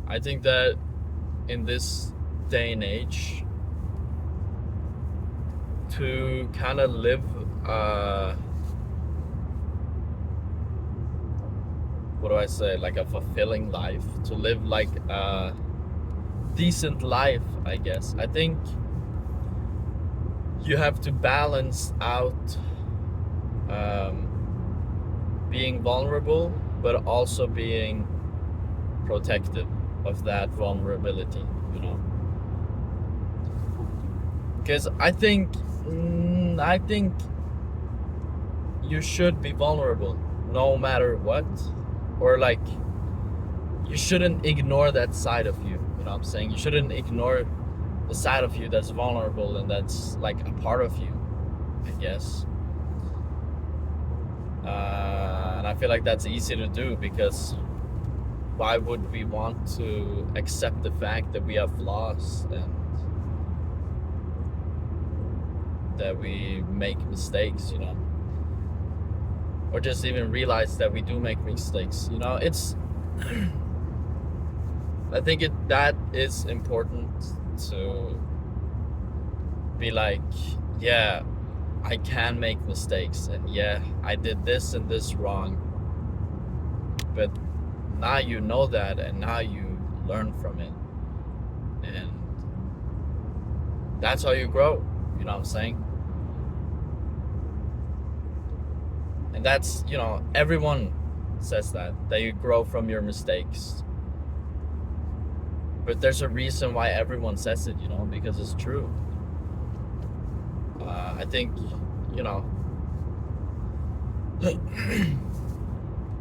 I think that in this day and age, to kind of live, what do I say, like a fulfilling life, to live like a decent life, I guess. I think you have to balance out being vulnerable, but also being protective of that vulnerability, you know. Because I think you should be vulnerable no matter what, or like you shouldn't ignore that side of you. You know what I'm saying? You shouldn't ignore the side of you that's vulnerable and that's like a part of you, I guess. And I feel like that's easy to do because why would we want to accept the fact that we have flaws and that we make mistakes, you know? Or just even realize that we do make mistakes, you know? It's I think that is important to be like, yeah, I can make mistakes, and yeah, I did this and this wrong, but now you know that, and now you learn from it, and that's how you grow. You know what I'm saying? And that's, you know, everyone says that you grow from your mistakes. But there's a reason why everyone says it, you know, because it's true. I think, you know,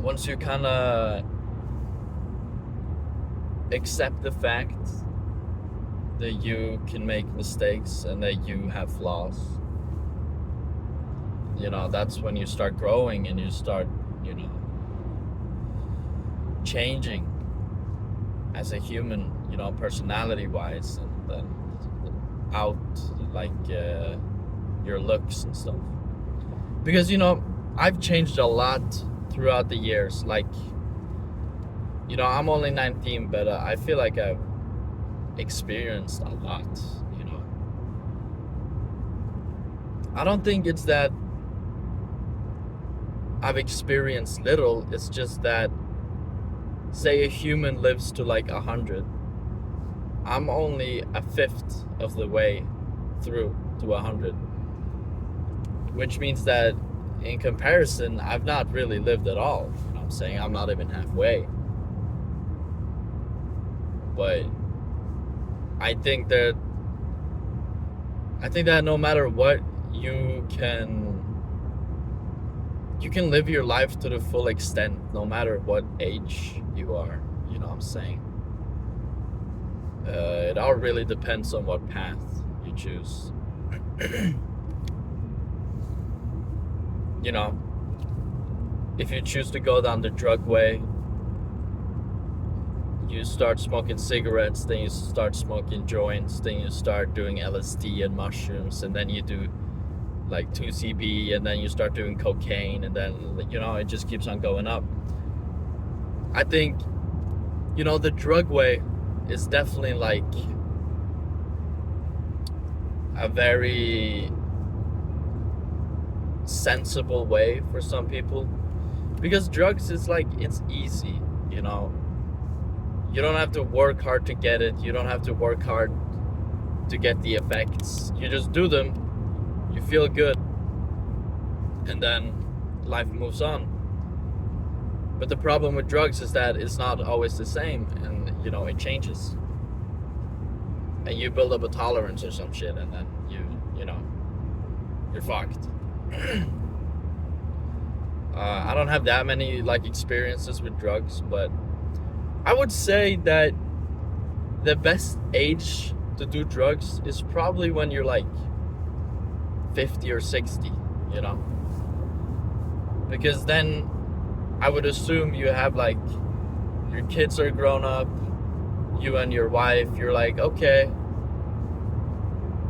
once you kind of accept the fact that you can make mistakes and that you have flaws, you know, that's when you start growing and you start, you know, changing as a human, you know, personality wise, and then out like your looks and stuff. Because, you know, I've changed a lot throughout the years. Like, you know, I'm only 19, but I feel like I've experienced a lot, you know. I don't think it's that I've experienced little. It's just that, say a human lives to like 100, I'm only a fifth of the way through to 100, which means that in comparison, I've not really lived at all. You know what I'm saying? I'm not even halfway. But I think that no matter what, you can live your life to the full extent, no matter what age you are. You know what I'm saying? It all really depends on what path you choose. You know, if you choose to go down the drug way, you start smoking cigarettes, then you start smoking joints, then you start doing LSD and mushrooms, and then you do like 2CB, and then you start doing cocaine, and then, you know, it just keeps on going up. I think, you know, the drug way is definitely like a very sensible way for some people, because drugs is like, it's easy, you know. You don't have to work hard to get it. You don't have to work hard to get the effects. You just do them, you feel good, and then life moves on. But the problem with drugs is that it's not always the same, and, you know, it changes. And you build up a tolerance or some shit, and then you know, you're fucked. I don't have that many like experiences with drugs, but I would say that the best age to do drugs is probably when you're like 50 or 60, you know? Because then I would assume you have like, your kids are grown up, you and your wife, you're like, okay,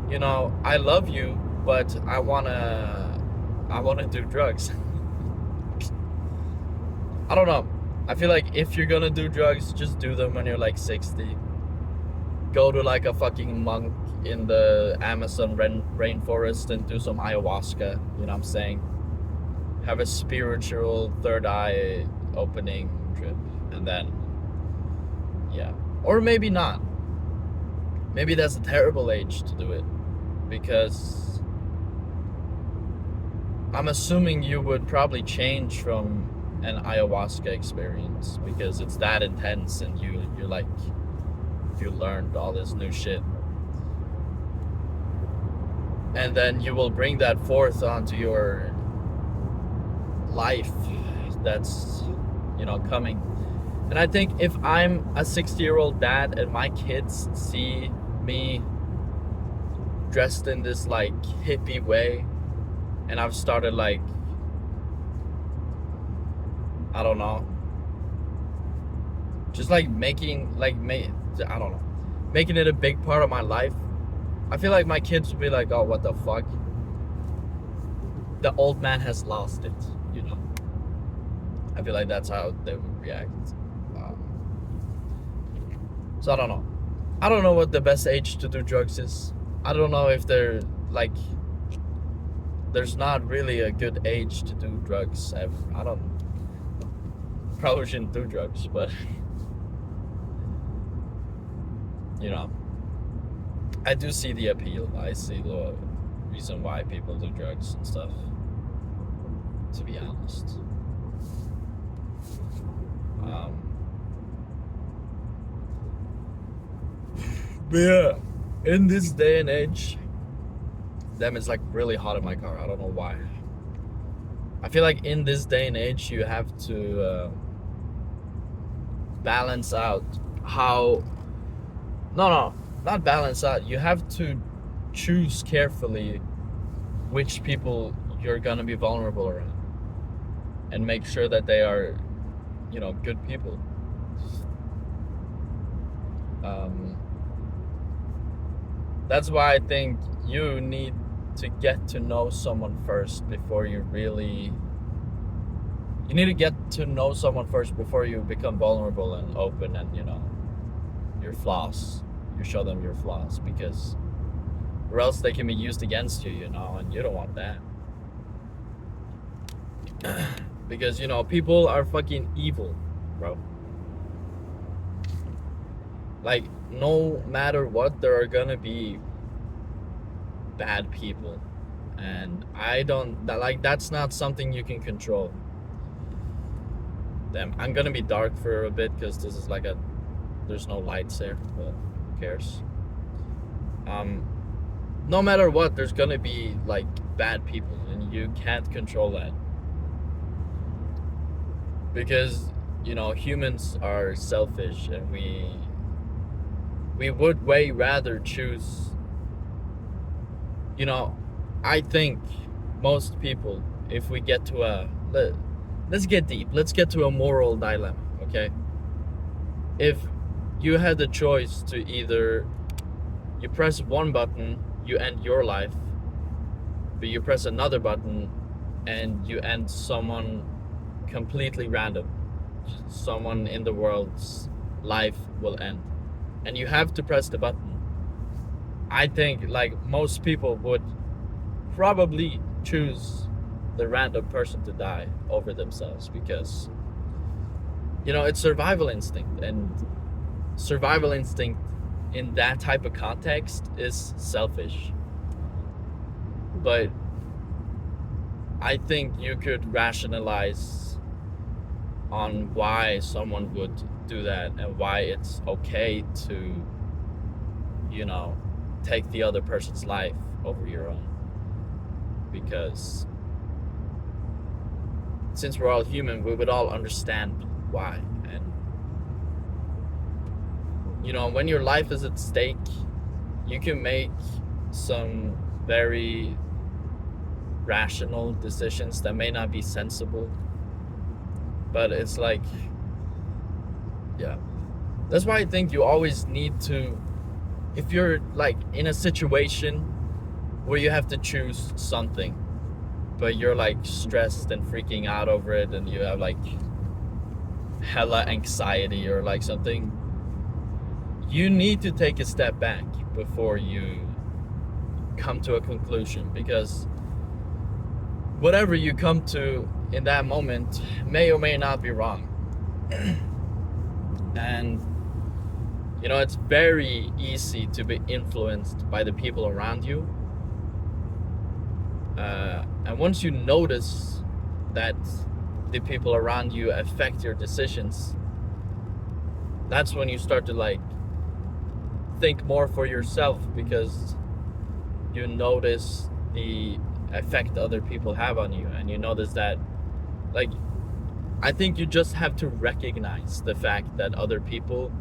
you know, I love you, but I wanna do drugs. I don't know. I feel like if you're gonna do drugs, just do them when you're like 60. Go to like a fucking monk in the Amazon rainforest and do some ayahuasca. You know what I'm saying? Have a spiritual third eye opening trip, and then yeah, or maybe not. Maybe that's a terrible age to do it, because I'm assuming you would probably change from an ayahuasca experience because it's that intense, and you're like, you learned all this new shit, and then you will bring that forth onto your life that's, you know, coming. And I think if I'm a 60-year-old dad and my kids see me dressed in this like hippie way, and I've started like, I don't know, just like making like I don't know, making it a big part of my life, I feel like my kids would be like, oh, what the fuck, the old man has lost it, you know. I feel like that's how they would react. So I don't know. I don't know what the best age to do drugs is. I don't know if they're like, there's not really a good age to do drugs ever. I don't, probably shouldn't do drugs, but you know, I do see the appeal. I see the reason why people do drugs and stuff, to be honest. But yeah, in this day and age, damn, it's like really hot in my car. I don't know why. I feel like in this day and age, you have to balance out how. No, not balance out. You have to choose carefully which people you're gonna be vulnerable around, and make sure that they are, you know, good people. That's why I think you need to get to know someone first before you really. You need to get to know someone first before you become vulnerable and open, and, you know, your flaws. You show them your flaws, because, or else they can be used against you, you know, and you don't want that. Because, you know, people are fucking evil, bro. Like, no matter what, there are gonna be bad people, and that's not something you can control. Damn, I'm gonna be dark for a bit because this is like there's no lights there, but who cares? No matter what, there's gonna be like bad people, and you can't control that, because, you know, humans are selfish, and we would way rather choose, you know, I think most people, if we get to let's get deep, let's get to a moral dilemma, okay? If you had the choice to either, you press one button, you end your life, but you press another button and you end someone completely random, someone in the world's life will end, and you have to press the button, I think like most people would probably choose the random person to die over themselves, because, you know, it's survival instinct, and survival instinct in that type of context is selfish. But I think you could rationalize on why someone would do that, and why it's okay to, you know, take the other person's life over your own. Because since we're all human, we would all understand why. And, you know, when your life is at stake, you can make some very rational decisions that may not be sensible, but it's like, yeah, that's why I think you always need to, if you're like in a situation where you have to choose something, but you're like stressed and freaking out over it, and you have like hella anxiety or like something, you need to take a step back before you come to a conclusion, because whatever you come to in that moment may or may not be wrong. And you know, it's very easy to be influenced by the people around you. And once you notice that the people around you affect your decisions, that's when you start to like think more for yourself, because you notice the effect other people have on you, and you notice that, like, I think you just have to recognize the fact that other people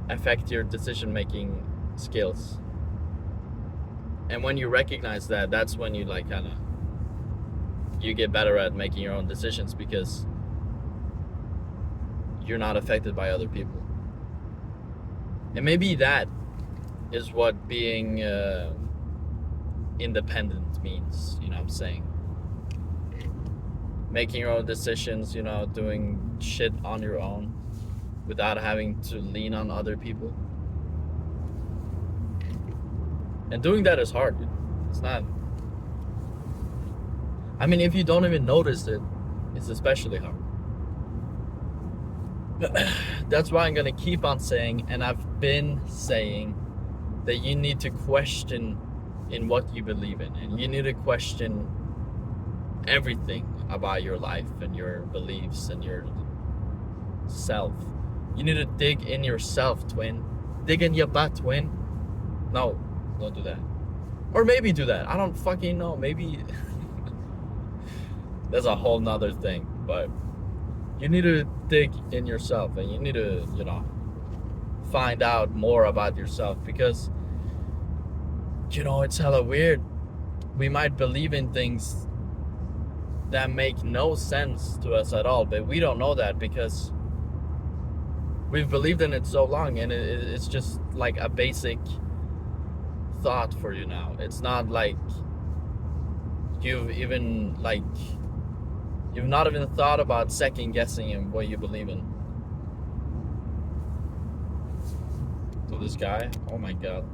affect your decision making skills. And when you recognize that, that's when you like kind of you get better at making your own decisions, because you're not affected by other people. And maybe that is what being independent means, you know what I'm saying? Making your own decisions, you know, doing shit on your own without having to lean on other people. And doing that is hard, dude. It's not. I mean, if you don't even notice it, it's especially hard. That's why I'm gonna keep on saying, and I've been saying, that you need to question in what you believe in, and you need to question everything about your life and your beliefs and your self. You need to dig in yourself, twin. Dig in your butt, twin. No, don't do that. Or maybe do that. I don't fucking know. Maybe that's a whole nother thing. But you need to dig in yourself, and you need to, you know, find out more about yourself, because, you know, it's hella weird. We might believe in things that make no sense to us at all, but we don't know that because we've believed in it so long, and it's just like a basic thought for you now. It's not like you've not even thought about second guessing in what you believe in. So this guy, oh my god,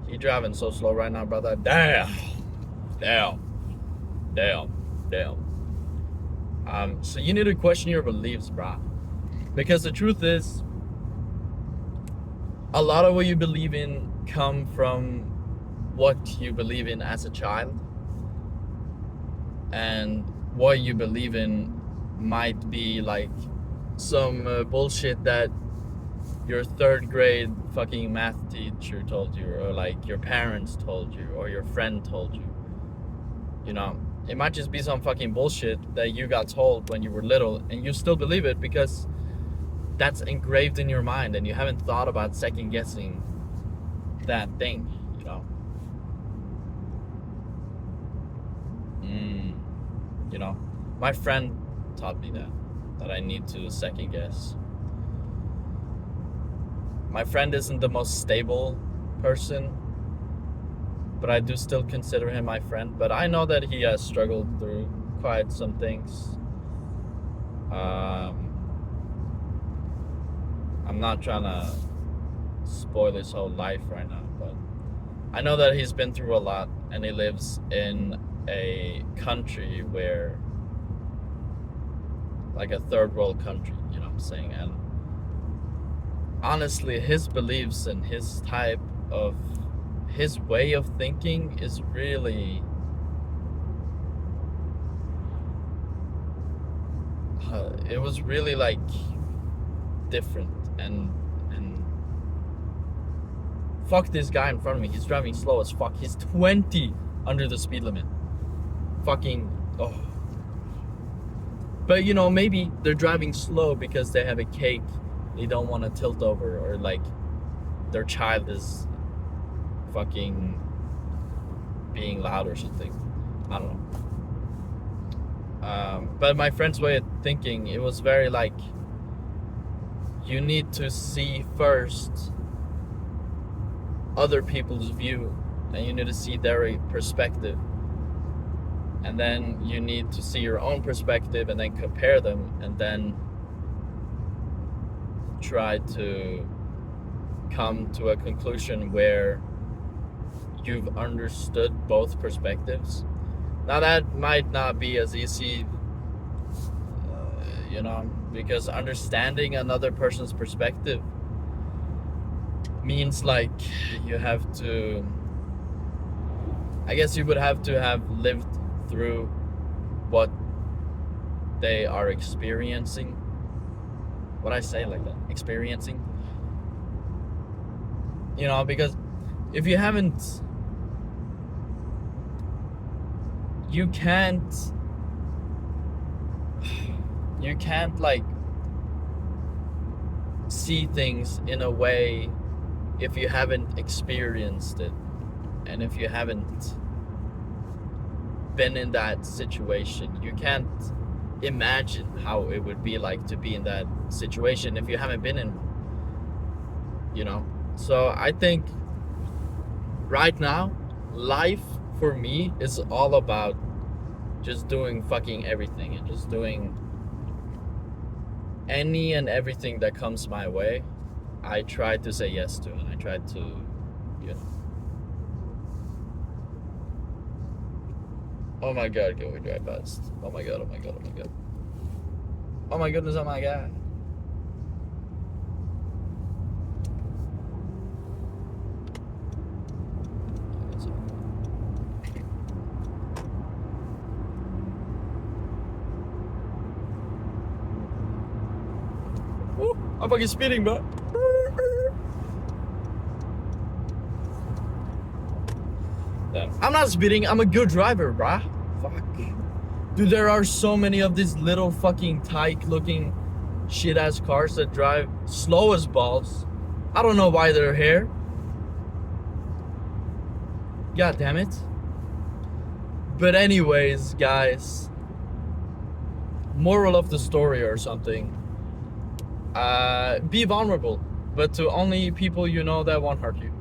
he driving so slow right now, brother. Damn. So you need to question your beliefs, bro, because the truth is, a lot of what you believe in come from what you believe in as a child, and what you believe in might be like some bullshit that your third grade fucking math teacher told you, or like your parents told you, or your friend told you. You know, it might just be some fucking bullshit that you got told when you were little, and you still believe it because that's engraved in your mind, and you haven't thought about second guessing that thing, you know. You know, my friend taught me that I need to second guess. My friend isn't the most stable person, but I do still consider him my friend. But I know that he has struggled through quite some things. I'm not trying to spoil his whole life right now, but I know that he's been through a lot, and he lives in a country where, like a third world country, you know what I'm saying? And honestly, his beliefs and his type of, his way of thinking is really it was really like different, and fuck this guy in front of me. He's driving slow as fuck. He's 20 under the speed limit. Fucking But you know, maybe they're driving slow because they have a cake they don't want to tilt over, or like their child is fucking being loud or something. I don't know. But my friend's way of thinking, it was very like, you need to see first other people's view, and you need to see their perspective. and then you need to see your own perspective and then compare them, and then try to come to a conclusion where you've understood both perspectives. Now that might not be as easy, because understanding another person's perspective means like you have to, I guess you would have to have lived through what they are experiencing. What I say like that? Experiencing? Because if you haven't, you can't like see things in a way if you haven't experienced it, and if you haven't been in that situation. You can't imagine how it would be like to be in that situation if you haven't been in, so I think right now life for me is all about just doing fucking everything and just doing any and everything that comes my way. I try to say yes to, and I try to, oh my god, can we drive fast? Oh my god, oh my god, oh my god. Oh my goodness, oh my god. Ooh, I'm fucking speeding, bro. I'm not speeding, I'm a good driver, bruh. Fuck. Dude, there are so many of these little fucking tyke looking shit ass cars that drive slow as balls. I don't know why they're here. God damn it. But anyways, guys, moral of the story or something. Be vulnerable, but to only people you know that won't hurt you.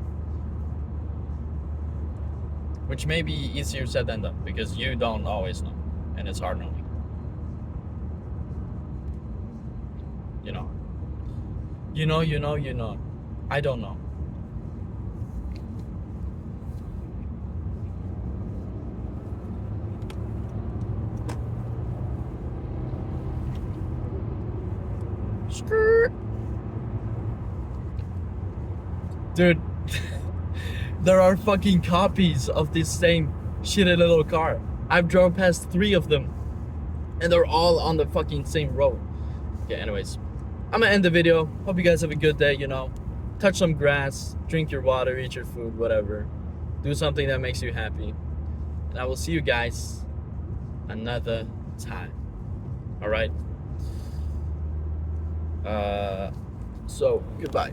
Which may be easier said than done, because you don't always know, and it's hard knowing. You know. I don't know. Skirt. Dude, there are fucking copies of this same shitty little car. I've drove past 3 of them, and they're all on the fucking same road. Okay, anyways, I'm gonna end the video. Hope you guys have a good day, Touch some grass, drink your water, eat your food, whatever. Do something that makes you happy. And I will see you guys another time. Alright? So, goodbye.